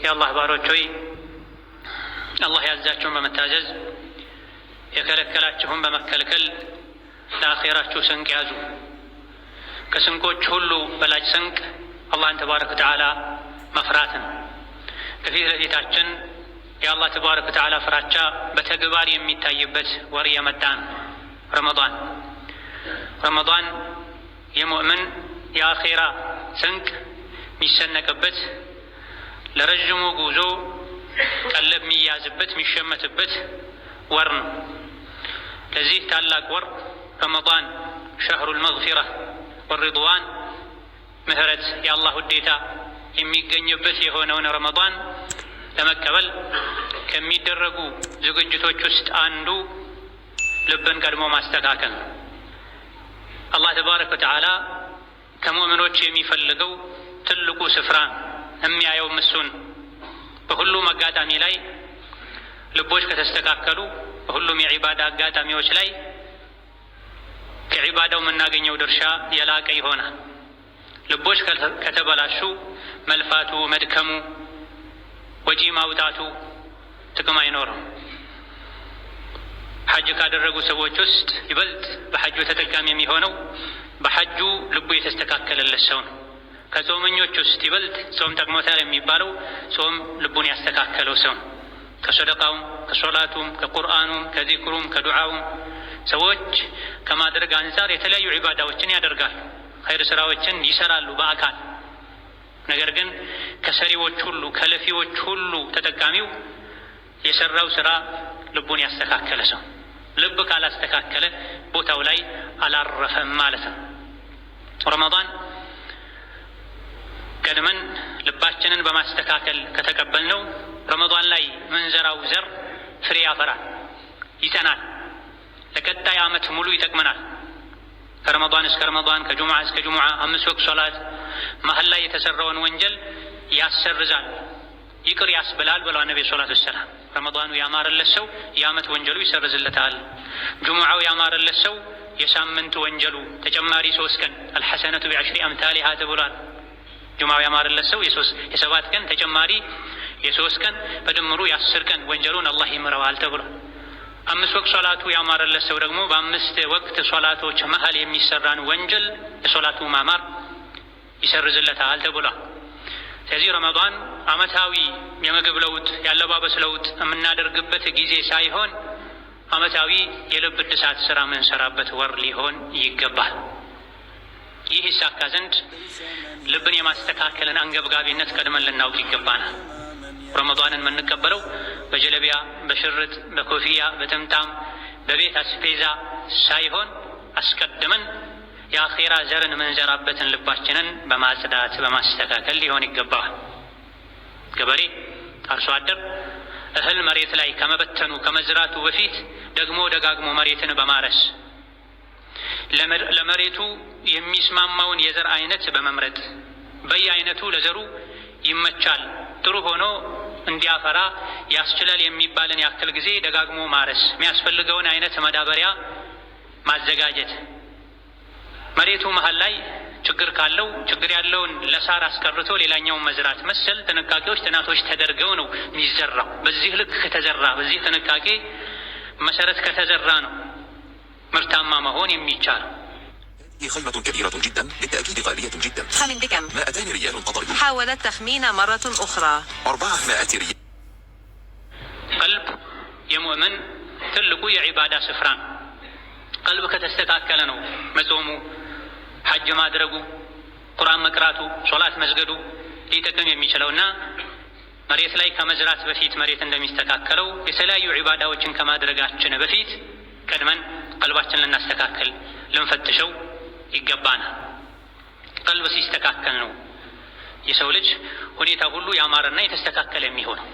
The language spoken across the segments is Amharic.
የአላህ ባሮች ሆይ አላህ ያዛችሁን በመታዘዝ የከለከላችሁን በመከልከል ለአኼራችሁ ስንቅ ያዙ። ከስንቆች ሁሉ በላጭ ስንቅ አላህን ተባረከ ወተዓላ መፍራት ነው። ከፊት ለፊታችን የአላህ ተባረከ ወተዓላ ፍራቻ በተግባር የሚታይበት ወር የመጣ ነው። ረመዳን የሙእምን የአኼራ ስንቅ የሚሰነቅበት፣ ለረዥሙ ጉዞ ቀለብ የሚያዝበት የሚሸመትበት ወር ነው። ለዚህ ታላቅ ወር ረመዳን ሸህሩል መግፊራ ወሪድዋን ምህረት የአላህ ውዴታ የሚገኝበት የሆነውን ረመዳን ለመቀበል ከሚደረጉ ዝግጅቶች ውስጥ አንዱ ልብን ቀድሞ ማስተካከል ነው። አላህ ተባረከ ወተዓላ ከሙእሚኖች የሚፈልገው ትልቁ ስፍራ የሚያየው እሱን። በሁሉም አጋጣሚ ላይ ልቦች ከተስተካከሉ በሁሉም የዒባዳ አጋጣሚዎች ላይ ከዒባዳው የምናገኘው ድርሻ የላቀ ይሆናል። ልቦች ከተበላሹ መልፋቱ፣ መድከሙ፣ ወጪ ማውጣቱ ጥቅም አይኖርም። ሐጅ ካደረጉ ሰዎች ውስጥ ይበልጥ በሐጁ ተጠቃሚ የሚሆነው በሐጁ ልቡ የተስተካከለለት ሰው ነው። ከጾመኞች ውስጥ ይበልጥ ጾም ጠቅሞታል የሚባለው ጾም ልቡን ያስተካከለው ሰው ነው። ከሰደቃውም፣ ከሶላቱም፣ ከቁርአኑም፣ ከዚክሩም፣ ከዱዓውም ሰዎች ከማድረግ አንጻር የተለያዩ ዒባዳዎችን ያደርጋሉ፣ ኸይር ስራዎችን ይሰራሉ በአካል። ነገር ግን ከሰሪዎች ሁሉ ከለፊዎች ሁሉ ተጠቃሚው የሰራው ስራ ልቡን ያስተካከለ ሰው። ልብ ካላስተካከለ ቦታው ላይ አላረፈም ማለት ነው። ረመዳን ቀድመን ልባችንን በማስተካከል ከተቀበልነው ረመዳን ላይ ምንዘራው ዘር ፍሬ ያፈራል፣ ይጸናል፣ ለቀጣይ ዓመት ሙሉ ይጠቅመናል። ከረመዳን እስከ ረመዳን፣ ከጁሙዓ እስከ ጁሙዓ 5 ወቅት ሶላት መሀል ላይ የተሰራውን ወንጀል ያሰርዛል፣ ይቅር ያስብላል ብለዋል ነቢ ሰለላሁ ዐለይሂ ወሰለም። ረመዳኑ ያማረለት ሰው የዓመት ወንጀሉ ይሰርዝለታል። ጁሙዓው ያማረለት ሰው የሳምንቱ ወንጀሉ ተጨማሪ 3 ቀን አልሐሰነቱ ቢዐሽሪ አምሳሊሃ ተብሏል። ጁሙዓው ያማረለት ሰው የ7 ቀን ተጨማሪ የ3 ቀን በድምሩ የ10 ቀን ወንጀሉን አላህ ይምረዋል ተብሏል። 5 ወቅት ሶላቱ ያማረለት ሰው ደግሞ በ5 ወቅት ሶላቶች መሀል የሚሰራን ወንጀል የሶላቱ ማማር ይሰርዝለታል ተብሏል። ስለዚህ ረመዳን ዓመታዊ የምግብ ለውጥ ያለባበስ ለውጥ የምናደርግበት ጊዜ ሳይሆን ዓመታዊ የልብ እድሳት ስራ የምንሰራበት ወር ሊሆን ይገባል። ይህ ይሳካ ዘንድ ልብን የማስተካከልን አንገብጋቢነት ቀድመን ልናውቅ ይገባናል። ረመዳንን የምንቀበለው በጀለቢያ፣ በሽርጥ፣ በኮፍያ፣ በጥምጣም፣ በቤት አስፔዛ ሳይሆን አስቀድመን የአኼራ ዘርን የምንዘራበትን ልባችንን በማጽዳት በማስተካከል ሊሆን ይገባል። ገበሬ አርሶ አደር እህል መሬት ላይ ከመበተኑ ከመዝራቱ በፊት ደግሞ ደጋግሞ መሬትን በማረስ ለመሬቱ የሚስማማውን የዘር አይነት በመምረጥ በየአይነቱ ለዘሩ ይመቻል ጥሩ ሆኖ እንዲያፈራ ያስችላል የሚባልን ያክል ጊዜ ደጋግሞ ማረስ፣ የሚያስፈልገውን አይነት መዳበሪያ ማዘጋጀት፣ መሬቱ መሀል ላይ ችግር ካለው ችግር ያለውን ለሳር አስቀርቶ ሌላኛውን መዝራት መሰል ጥንቃቄዎች ጥናቶች ተደርገው ነው የሚዘራው። በዚህ ልክ ከተዘራ በዚህ ጥንቃቄ መሰረት ከተዘራ ነው ምርታማ መሆን የሚቻለው። خيمة كبيرة جدا بالتأكيد غالية جدا. خمن بكم؟ 200 ريال قطري. حاول التخمين مرة أخرى. 400 ريال. قلب የሙእምን ትልቁ የዒባዳ ስፍራ ነው። ቀልብ ከተስተካከለ ነው መጾሙ፣ ሐጅ ማድረጉ፣ ቁርአን መቅራቱ፣ ሶላት መስገዱ ሊጠቅም የሚችለውና መሬት ላይ ከመዝራት በፊት መሬት እንደሚስተካከለው የተለያዩ ዒባዳዎችን ከማድረጋችን በፊት ቀድመን ቀልባችን ልናስተካከል ልንፈትሸው ይገባናል። ቀልብ ሲስተካከል ነው የሰው ልጅ ሁኔታ ሁሉ ያማረና የተስተካከለ የሚሆነው።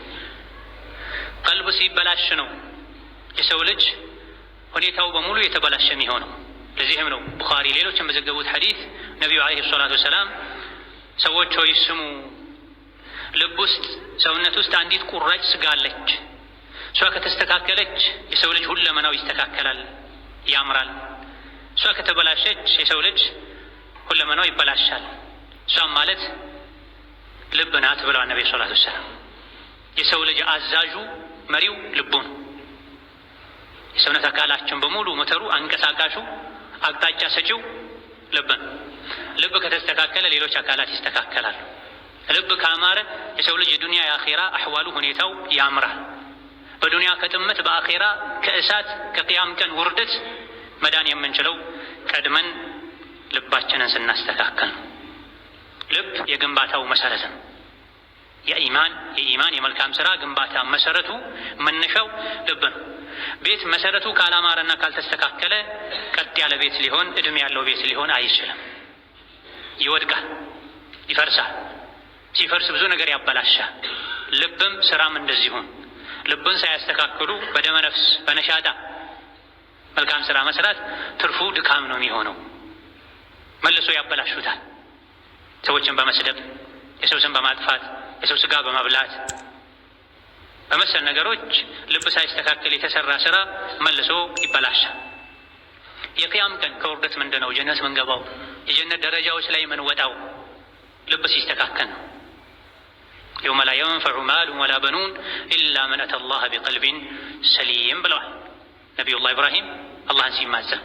ቀልብ ሲበላሽ ነው የሰው ልጅ ሁኔታው በሙሉ የተበላሸ የሚሆነው። ለዚህም ነው ቡኻሪ ሌሎችም በዘገቡት ሐዲስ ነቢዩ ዓለይሂ ሰላቱ ወሰላም ሰዎች ሆይ ስሙ፣ ልብ ውስጥ ሰውነት ውስጥ አንዲት ቁራጭ ስጋ አለች። እሷ ከተስተካከለች የሰው ልጅ ሁለመናው ይስተካከላል፣ ያምራል። እሷ ከተበላሸች የሰው ልጅ ሁለመናው ይበላሻል። እሷም ማለት ልብ ናት ብለዋል ነቢዩ ሰለላሁ ዐለይሂ ወሰለም። የሰው ልጅ አዛዡ መሪው ልቡ ነው። የሰውነት አካላችን በሙሉ ሞተሩ አንቀሳቃሹ አቅጣጫ ሰጪው ልብ ነው። ልብ ከተስተካከለ ሌሎች አካላት ይስተካከላሉ። ልብ ካማረ የሰው ልጅ የዱንያ የአኼራ አሕዋሉ ሁኔታው ያምራል። በዱንያ ከጥመት በአኼራ ከእሳት ከቅያም ቀን ውርደት መዳን የምንችለው ቀድመን ልባችንን ስናስተካከል ነው። ልብ የግንባታው መሰረት ነው። የኢማን የመልካም ሥራ ግንባታ መሰረቱ መነሻው ልብ ነው። ቤት መሰረቱ ካላማረና ካልተስተካከለ ቀጥ ያለ ቤት ሊሆን እድሜ ያለው ቤት ሊሆን አይችልም። ይወድቃል፣ ይፈርሳል። ሲፈርስ ብዙ ነገር ያበላሻል። ልብም ስራም እንደዚሁም ልብን ሳያስተካክሉ በደመ ነፍስ በነሻጣ መልካም ሥራ መስራት ትርፉ ድካም ነው የሚሆነው። መልሶ ያበላሹታል። ሰዎችን በመስደብ የሰው ስም በማጥፋት የሰው ስጋ በመብላት በመሰል ነገሮች ልብ ሳይስተካከል የተሰራ ስራ መልሶ ይበላሻል። የቅያም ቀን ከውርደት ምንድነው ጀነት ምንገባው የጀነት ደረጃዎች ላይ ምንወጣው ልብ ሲስተካከል ነው። የውመ ላ የንፈዑ ማሉን ወላ በኑን ኢላ መን አተ ላህ ቢቀልቢን ሰሊም ብለዋል ነቢዩላህ ኢብራሂም አላህን ሲማጸን።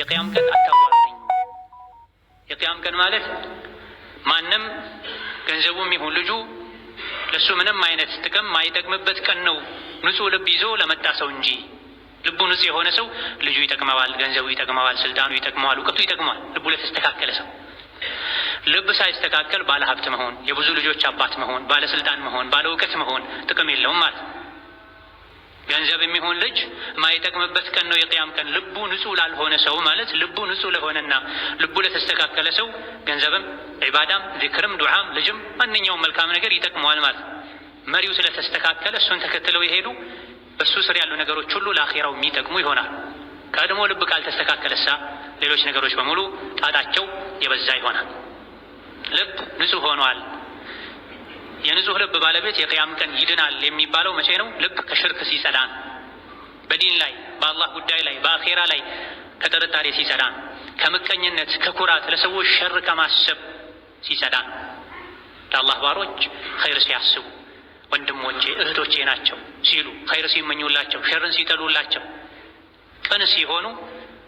የቅያም ቀን አታዋርደኝ። የቅያም ቀን ማለት ማንም ገንዘቡም ይሁን ልጁ ለሱ ምንም አይነት ጥቅም ማይጠቅምበት ቀን ነው። ንጹህ ልብ ይዞ ለመጣ ሰው እንጂ ልቡ ንጹህ የሆነ ሰው ልጁ ይጠቅመዋል፣ ገንዘቡ ይጠቅመዋል፣ ስልጣኑ ይጠቅመዋል፣ እውቀቱ ይጠቅመዋል። ልቡ ለተስተካከለ ሰው ልብ ሳይስተካከል ባለ ሀብት መሆን፣ የብዙ ልጆች አባት መሆን፣ ባለስልጣን መሆን፣ ባለ እውቀት መሆን ጥቅም የለውም ማለት። ገንዘብ የሚሆን ልጅ ማይጠቅምበት ቀን ነው የቅያም ቀን። ልቡ ንጹህ ላልሆነ ሰው ማለት ልቡ ንጹህ ለሆነና ልቡ ለተስተካከለ ሰው ገንዘብም፣ ዒባዳም፣ ዚክርም፣ ዱዓም፣ ልጅም ማንኛውም መልካም ነገር ይጠቅመዋል ማለት። መሪው ስለተስተካከለ እሱን ተከትለው የሄዱ በሱ ስር ያሉ ነገሮች ሁሉ ለአኼራው የሚጠቅሙ ይሆናል። ቀድሞ ልብ ካልተስተካከለሳ ሌሎች ነገሮች በሙሉ ጣጣቸው የበዛ ይሆናል። ልብ ንጹህ ሆኗል። የንጹህ ልብ ባለቤት የቅያም ቀን ይድናል የሚባለው መቼ ነው? ልብ ከሽርክ ሲጸዳ፣ በዲን ላይ በአላህ ጉዳይ ላይ በአኼራ ላይ ከጥርጣሬ ሲጸዳ፣ ከምቀኝነት ከኩራት ለሰዎች ሸር ከማሰብ ሲጸዳ፣ ለአላህ ባሮች ኸይር ሲያስቡ ወንድሞቼ እህቶቼ ናቸው ሲሉ ኸይር ሲመኙላቸው ሸርን ሲጠሉላቸው ቅን ሲሆኑ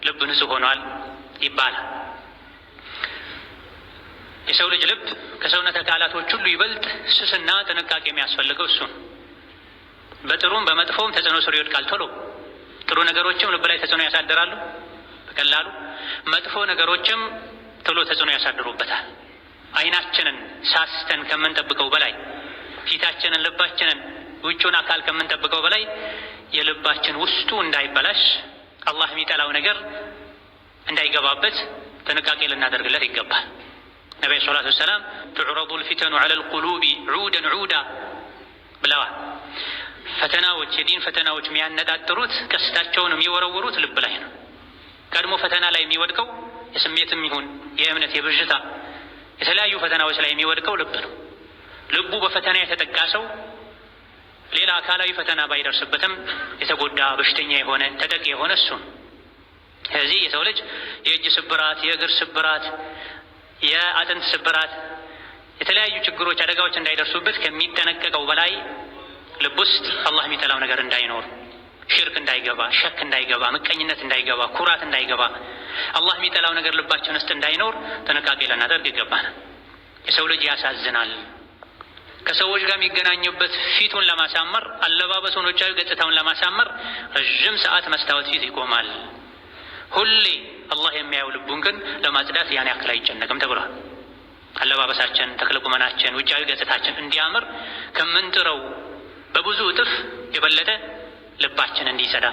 ልብ ንጹህ ሆኗል ይባላል። የሰው ልጅ ልብ ከሰውነት አካላቶች ሁሉ ይበልጥ ስስና ጥንቃቄ የሚያስፈልገው እሱን። በጥሩም በመጥፎም ተጽዕኖ ስር ይወድቃል ቶሎ። ጥሩ ነገሮችም ልብ ላይ ተጽዕኖ ያሳድራሉ በቀላሉ፣ መጥፎ ነገሮችም ቶሎ ተጽዕኖ ያሳድሩበታል። አይናችንን ሳስተን ከምንጠብቀው በላይ ፊታችንን፣ ልባችንን፣ ውጩን አካል ከምንጠብቀው በላይ የልባችን ውስጡ እንዳይበላሽ አላህ የሚጠላው ነገር እንዳይገባበት ጥንቃቄ ልናደርግለት ይገባል። ነቢዩ ሰለላሁ ዐለይሂ ወሰለም ትዑረዱ ልፊተኑ ዐለ ልቁሉቢ ዑደን ዑዳ ብለዋል። ፈተናዎች፣ የዲን ፈተናዎች የሚያነጣጥሩት ቀስታቸውን የሚወረውሩት ልብ ላይ ነው። ቀድሞ ፈተና ላይ የሚወድቀው የስሜትም ይሁን የእምነት የብዥታ የተለያዩ ፈተናዎች ላይ የሚወድቀው ልብ ነው። ልቡ በፈተና የተጠቃ ሰው ሌላ አካላዊ ፈተና ባይደርስበትም የተጎዳ በሽተኛ የሆነ ተጠቂ የሆነ እሱ ነው። ስለዚህ የሰው ልጅ የእጅ ስብራት፣ የእግር ስብራት፣ የአጥንት ስብራት፣ የተለያዩ ችግሮች፣ አደጋዎች እንዳይደርሱበት ከሚጠነቀቀው በላይ ልብ ውስጥ አላህ የሚጠላው ነገር እንዳይኖር፣ ሽርክ እንዳይገባ፣ ሸክ እንዳይገባ፣ ምቀኝነት እንዳይገባ፣ ኩራት እንዳይገባ፣ አላህ የሚጠላው ነገር ልባችን ውስጥ እንዳይኖር ጥንቃቄ ልናደርግ ይገባናል። የሰው ልጅ ያሳዝናል። ከሰዎች ጋር የሚገናኙበት ፊቱን ለማሳመር አለባበሱን፣ ውጫዊ ገጽታውን ለማሳመር ረዥም ሰዓት መስታወት ፊት ይቆማል። ሁሌ አላህ የሚያየው ልቡን ግን ለማጽዳት ያን ያክል አይጨነቅም ተብሏል። አለባበሳችን፣ ተክለቁመናችን፣ ውጫዊ ገጽታችን እንዲያምር ከምንጥረው በብዙ እጥፍ የበለጠ ልባችን እንዲጸዳ፣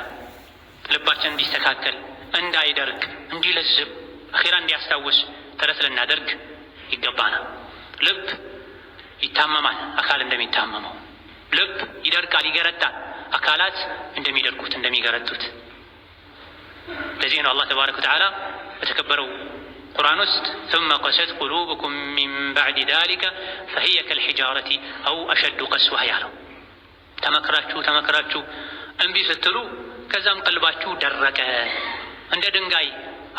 ልባችን እንዲስተካከል፣ እንዳይደርቅ፣ እንዲለዝብ፣ አኺራ እንዲያስታውስ ጥረት ልናደርግ ይገባናል። ልብ ይታመማል፣ አካል እንደሚታመመው። ልብ ይደርቃል፣ ይገረጣል፣ አካላት እንደሚደርቁት እንደሚገረጡት። ለዚህ ነው አላህ ተባረከ ወተዓላ በተከበረው ቁርአን ውስጥ ثم قست قلوبكم من بعد ذلك فهي كالحجارة أو أشد قسوة ያለው። ተመክራችሁ እምቢ ስትሉ ከዛም ቀልባችሁ ደረቀ እንደ ድንጋይ፣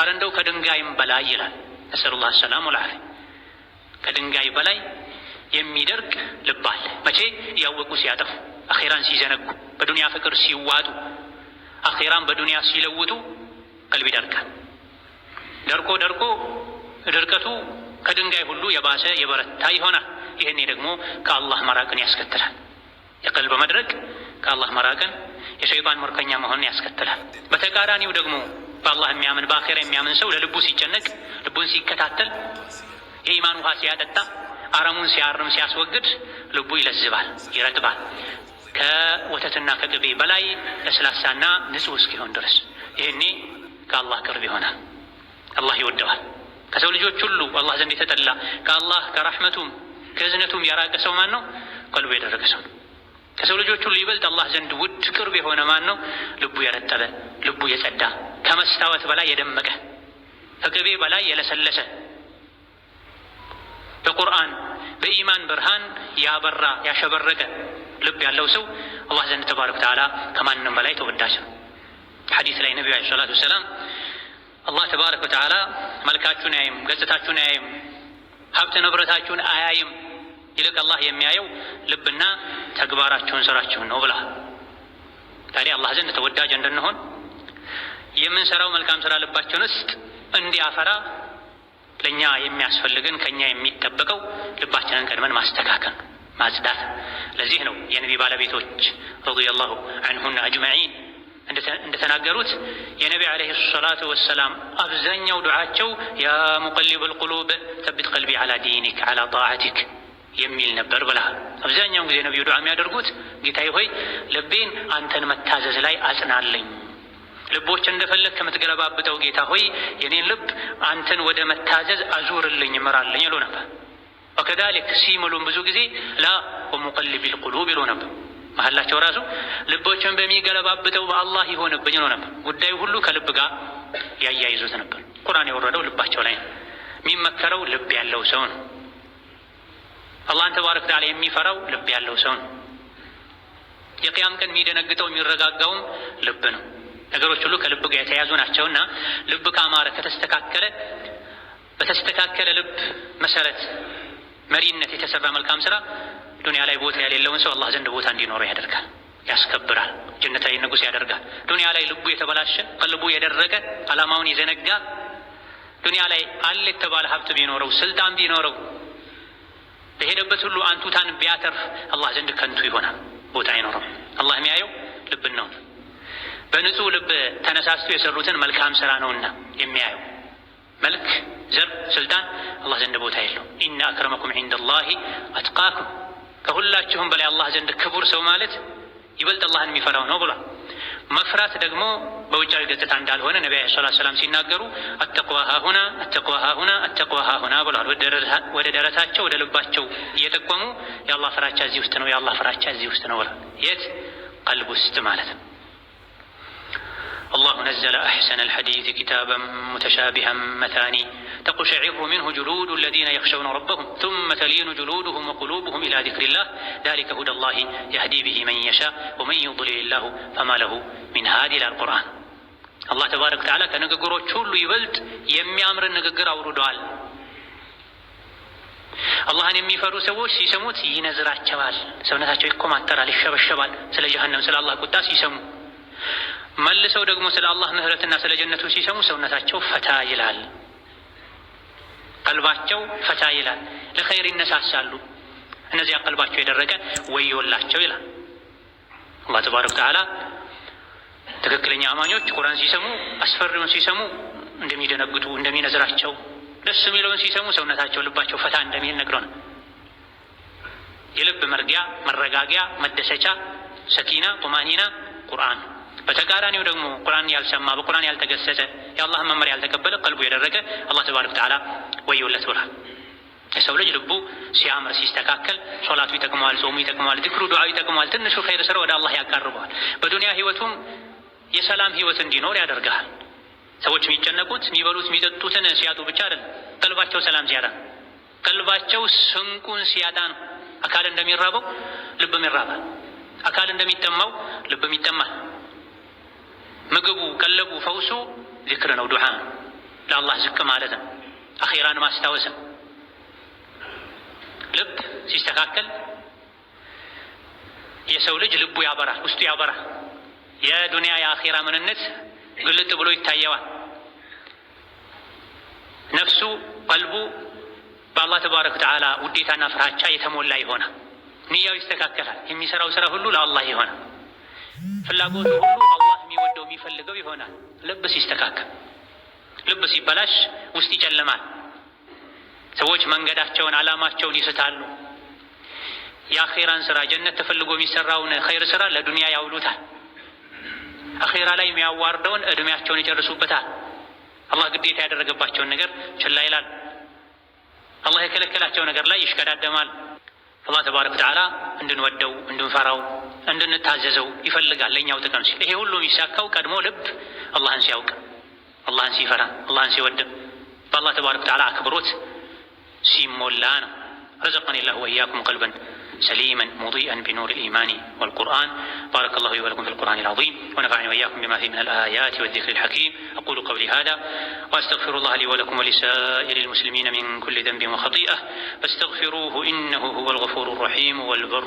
አረ እንደው ከድንጋይም በላይ ይላል። ነስአሉላህ ሰላም ወልዓፊያ። ከድንጋይ በላይ የሚደርቅ ልብ አለ። መቼ? እያወቁ ሲያጠፉ፣ አኼራን ሲዘነጉ፣ በዱንያ ፍቅር ሲዋጡ፣ አኼራን በዱንያ ሲለውጡ ቀልብ ይደርቃል። ደርቆ ድርቀቱ ከድንጋይ ሁሉ የባሰ የበረታ ይሆናል። ይህኔ ደግሞ ከአላህ መራቅን ያስከትላል። የቀልብ መድረቅ ከአላህ መራቅን፣ የሸይጣን ምርኮኛ መሆንን ያስከትላል። በተቃራኒው ደግሞ በአላህ የሚያምን በአኼራ የሚያምን ሰው ለልቡ ሲጨነቅ፣ ልቡን ሲከታተል፣ የኢማን ውሃ ሲያጠጣ፣ አረሙን ሲያርም ሲያስወግድ ልቡ ይለዝባል፣ ይረጥባል። ከወተትና ከቅቤ በላይ ለስላሳና ንጹሕ እስኪሆን ድረስ ይህኔ ከአላህ ቅርብ ይሆናል። አላህ ይወደዋል። ከሰው ልጆች ሁሉ አላህ ዘንድ የተጠላ ከአላህ ከራሕመቱም ከእዝነቱም የራቀ ሰው ማን ነው? ቀልቡ የደረቀ ሰው። ከሰው ልጆች ሁሉ ይበልጥ አላህ ዘንድ ውድ ቅርብ የሆነ ማን ነው? ልቡ የረጠበ፣ ልቡ የጸዳ፣ ከመስታወት በላይ የደመቀ፣ ከቅቤ በላይ የለሰለሰ፣ በቁርአን በኢማን ብርሃን ያበራ ያሸበረቀ ልብ ያለው ሰው አላህ ዘንድ ተባረከ ወተዓላ ከማንም በላይ ተወዳጅ ነው። ሐዲስ ላይ ነቢዩ ዓለይሂ ሰላቱ ወሰላም አላህ ተባረከ ወተዓላ መልካችሁን አያይም፣ ገጽታችሁን አያይም፣ ሀብት ንብረታችሁን አያይም፣ ይልቅ አላህ የሚያየው ልብና ተግባራችሁን ስራችሁን ነው ብላ። ታዲያ አላህ ዘንድ ተወዳጅ እንድንሆን የምንሰራው መልካም ስራ ልባችን ውስጥ እንዲያፈራ ለእኛ የሚያስፈልገን ከእኛ የሚጠበቀው ልባችንን ቀድመን ማስተካከል ማጽዳት። ለዚህ ነው የነቢ ባለቤቶች ረዲየላሁ ዐንሁና አጅመዒን እንደተናገሩት የነቢ ዓለይሂ ሰላቱ ወሰላም አብዛኛው ዱዓቸው ያ ሙቀሊበል ቁሉብ ሰቢት ቀልቢ ዐላ ዲኒክ ዐላ ጣዓቲክ የሚል ነበር ብለሃል። አብዛኛውን ጊዜ ነቢዩ ዱዓ የሚያደርጉት ጌታዬ ሆይ ልቤን አንተን መታዘዝ ላይ አጽናለኝ፣ ልቦች እንደፈለግ ከምትገለባብጠው ጌታ ሆይ የኔን ልብ አንተን ወደ መታዘዝ አዙርልኝ ምራልኝ ይሉ ነበር። ወከዛሊክ ሲምሉም ብዙ ጊዜ ላ ወሙቀሊቢል ቁሉብ ይሉ ነበር። መሐላቸው ራሱ ልቦችን በሚገለባብጠው በአላህ ይሆንብኝ ይሉ ነበር። ጉዳዩ ሁሉ ከልብ ጋር ያያይዙት ነበር። ቁርአን የወረደው ልባቸው ላይ ነው። የሚመከረው ልብ ያለው ሰው ነው። አላህን ተባረከ ወተዓላ የሚፈራው ልብ ያለው ሰው ነው። የቅያም ቀን የሚደነግጠው የሚረጋጋውም ልብ ነው። ነገሮች ሁሉ ከልብ ጋር የተያዙ ናቸውና ልብ ካማረ ከተስተካከለ፣ በተስተካከለ ልብ መሰረት መሪነት የተሰራ መልካም ስራ ዱንያ ላይ ቦታ የሌለውን ሰው አላህ ዘንድ ቦታ እንዲኖረው ያደርጋል፣ ያስከብራል፣ ጀነታዊ ንጉሥ ያደርጋል። ዱንያ ላይ ልቡ የተበላሸ ቀልቡ የደረቀ ዓላማውን የዘነጋ ዱንያ ላይ አለ የተባለ ሀብት ቢኖረው ስልጣን ቢኖረው በሄደበት ሁሉ አንቱታን ቢያተርፍ አላህ ዘንድ ከንቱ ይሆናል፣ ቦታ አይኖረው። አላህ የሚያየው ልብን ነው። በንጹህ ልብ ተነሳስቶ የሰሩትን መልካም ስራ ነውና የሚያየው። መልክ፣ ዘር፣ ስልጣን አላህ ዘንድ ቦታ የለው። ኢነ አክረመኩም ዒንደላሂ አትቃኩም፣ ከሁላችሁም በላይ አላህ ዘንድ ክቡር ሰው ማለት ይበልጥ አላህን የሚፈራው ነው ብሏል። መፍራት ደግሞ በውጫዊ ገጽታ እንዳልሆነ ነቢ ዓለይሂ ሰላቱ ወሰላም ሲናገሩ አተቅዋ ሃሁና አተቅዋ ሃሁና አተቅዋ ሃሁና ብሏል። ወደ ደረታቸው ወደ ልባቸው እየጠቆሙ የአላህ ፍራቻ እዚህ ውስጥ ነው፣ የአላህ ፍራቻ እዚህ ውስጥ ነው ብሏል። የት? ቀልብ ውስጥ ማለት ነው። አላሁ ነዘለ አሕሰነ አልሐዲስ ኪታበን ሙተሻቢሀን መታኒ ተቁሸዒሩ ሚንሁ ጁሉዱ አለዚነ የኽሸውነ ረበሁም ሱመ ተሊኑ ጁሉዱሁም ወቁሉቡሁም ኢላ ዚክሪላህ ዛሊከ ሁደላሂ የህዲ ቢሂ መን የሻእ ወመን ዩድሊልላሁ ፈማ ለሁ ሚን ሃዲ ይላል ቁርአን። አላህ ተባረከ ወተዓላ ከንግግሮች ሁሉ ይበልጥ የሚያምርን ንግግር አውርደዋል። አላህን የሚፈሩ ሰዎች ሲሰሙት ይነዝራቸዋል፣ ሰውነታቸው ይኮማተራል፣ ይሸበሸባል። ስለ ጀሀነም ስለ አላህ ቁጣ ሲሰሙ፣ መልሰው ደግሞ ስለ አላህ ምህረትና ስለ ጀነቱ ሲሰሙ ሰውነታቸው ፈታ ይላል፣ ቀልባቸው ፈታ ይላል፣ ለኸይር ይነሳሳሉ። እነዚያ ቀልባቸው የደረቀ ወዮላቸው ይላል አላህ ተባረከ ወተዓላ። ትክክለኛ አማኞች ቁርአን ሲሰሙ፣ አስፈሪውን ሲሰሙ እንደሚደነግጡ እንደሚነዝራቸው፣ ደስ የሚለውን ሲሰሙ ሰውነታቸው ልባቸው ፈታ እንደሚል ነግሮናል። የልብ መርጊያ መረጋጊያ መደሰቻ ሰኪና ጡማኒና ቁርአን። በተቃራኒው ደግሞ ቁርአን ያልሰማ በቁርአን ያልተገሰጸ የአላህን መመሪያ ያልተቀበለ ቀልቡ የደረቀ አላህ ተባረከ ወተዓላ ወዮለት ብሏል። የሰው ልጅ ልቡ ሲያምር ሲስተካከል ሶላቱ ይጠቅመዋል፣ ጾሙ ይጠቅመዋል፣ ዚክሩ ዱዓው ይጠቅመዋል፣ ትንሹ ኸይር ስራ ወደ አላህ ያቃርበዋል። በዱንያ ህይወቱም የሰላም ህይወት እንዲኖር ያደርጋል። ሰዎች የሚጨነቁት የሚበሉት የሚጠጡትን ሲያጡ ብቻ አይደለም፣ ቀልባቸው ሰላም ሲያጣ፣ ቀልባቸው ስንቁን ሲያጣ ነው። አካል እንደሚራበው ልብም ይራባል፣ አካል እንደሚጠማው ልብም ይጠማል። ምግቡ ቀለቡ ፈውሱ ዚክር ነው፣ ዱዓ ለአላህ ዝቅ ማለት ነው፣ አኺራን ማስታወስ። ልብ ሲስተካከል የሰው ልጅ ልቡ ያበራል፣ ውስጡ ያበራል። የዱንያ የአኺራ ምንነት ግልጥ ብሎ ይታየዋል። ነፍሱ ቀልቡ በአላህ ተባረከ ወተዓላ ውዴታና ፍራቻ የተሞላ ይሆናል። ንያው ይስተካከላል። የሚሰራው ስራ ሁሉ ለአላህ ይሆናል። ፍላጎቱ ሁሉ አላህ የሚወደው የሚፈልገው ይሆናል። ልብ ሲስተካከል። ልብ ሲበላሽ ውስጥ ይጨልማል። ሰዎች መንገዳቸውን ዓላማቸውን ይስታሉ። የአኺራን ስራ ጀነት ተፈልጎ የሚሰራውን ኸይር ስራ ለዱንያ ያውሉታል። አኺራ ላይ የሚያዋርደውን እድሜያቸውን ይጨርሱበታል። አላህ ግዴታ ያደረገባቸውን ነገር ችላ ይላል። አላህ የከለከላቸው ነገር ላይ ይሽቀዳደማል። አላህ ተባረከ ወተዓላ እንድንወደው፣ እንድንፈራው፣ እንድንታዘዘው ይፈልጋል ለእኛው ጥቅም ሲል። ይሄ ሁሉ የሚሳካው ቀድሞ ልብ አላህን ሲያውቅ፣ አላህን ሲፈራ፣ አላህን ሲወድ፣ በአላህ ተባረከ ወተዓላ አክብሮት ሲሞላ ነው። رزقني الله وإياكم قلبا سليما مضيئا بنور الإيمان والقرآن. بارك الله لي ولكم في القرآن العظيم ونفعني وإياكم بما فيه من الآيات والذكر الحكيم. أقول قولي هذا وأستغفر الله لي ولكم ولسائر المسلمين من كل ذنب وخطيئة فاستغفروه إنه هو الغفور الرحيم والبر